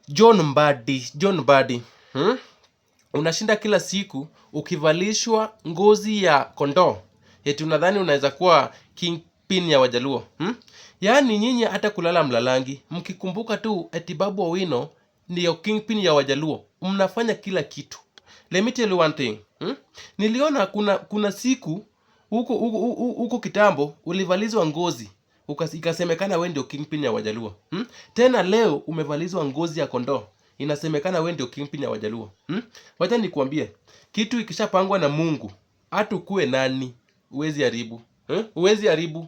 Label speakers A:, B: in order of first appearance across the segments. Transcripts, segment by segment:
A: John Mbadi. Unashinda kila siku ukivalishwa ngozi ya kondoo. Eti unadhani unaweza kuwa kingpin ya Wajaluo. Yaani nyinyi hata kulala mlalangi. Mkikumbuka tu eti Babu Owino ndiyo kingpin ya Wajaluo. Mnafanya kila kitu. Let me tell you one thing. Niliona kuna siku huko kitambo ulivalizwa ngozi. Ikasemekana wewe ndio kingpin ya Wajaluo. Tena leo umevalizwa ngozi ya kondoo. Inasemekana wewe ndio kingpin ya Wajaluo. Wacha nikuambie, kitu ikishapangwa na Mungu, hata ukue nani, huwezi haribu. Huwezi haribu.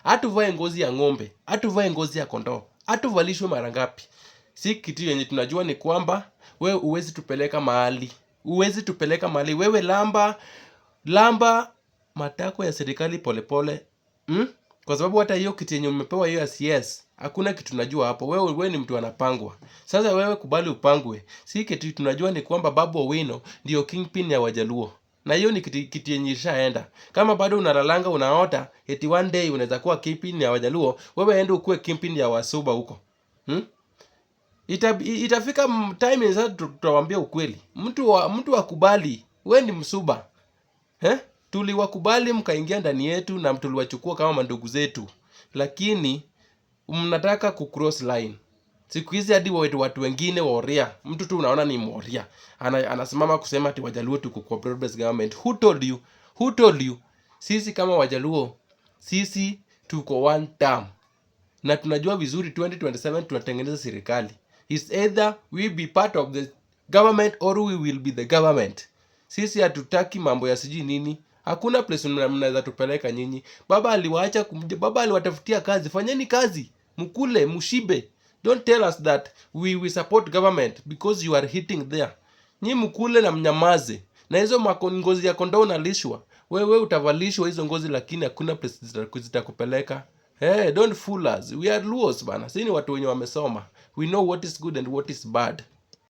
A: Hata uvae ngozi ya ng'ombe, hata uvae ngozi ya kondoo, hata uvalishwe mara ngapi. Si kitu yenye tunajua ni kwamba wewe huwezi tupeleka mahali. Huwezi tupeleka mahali. Wewe lamba matako ya serikali polepole. Kwa sababu hata hiyo kitu yenye umepewa hiyo ya CS, hakuna kitu tunajua hapo. Wewe ni mtu anapangwa. Sasa wewe kubali upangwe. Si kitu tunajua ni kwamba Babu Owino ndio kingpin ya Wajaluo. Na hiyo ni kitu yenye ishaenda. Kama bado unalalanga unaota eti one day unaweza kuwa kingpin ya Wajaluo, wewe enda ukue kingpin ya Wasuba huko. Itafika time sasa tutawaambia ukweli. Mtu akubali, wewe ni Msuba. Tuliwakubali mkaingia ndani yetu na tuliwachukua kama mandugu zetu. Lakini mnataka kucross line. Siku hizi hadi watu wengine Woria, mtu tu unaona ni Mworia, anasimama kusema ati Wajaluo tuko kwa broad based government. Who told you? Sisi kama Wajaluo, sisi tuko one term. Na tunajua vizuri 2027 tunatengeneza serikali. It's either we be part of the government or we will be the government. Sisi hatutaki mambo ya sijui nini. Hakuna place mnaweza tupeleka nyinyi. Baba aliwaacha baba aliwatafutia kazi. Fanyeni kazi. Mkule, mushibe. Don't tell us that we support government because you are hitting there. Nyi mkule na mnyamaze. Na hizo ngozi ya kondoo unalishwa. Wewe utavalishwa hizo ngozi lakini hakuna place zitakupeleka. Don't fool us. We are Luos bana. Sisi ni watu wenye wamesoma. We know what is good and what is bad.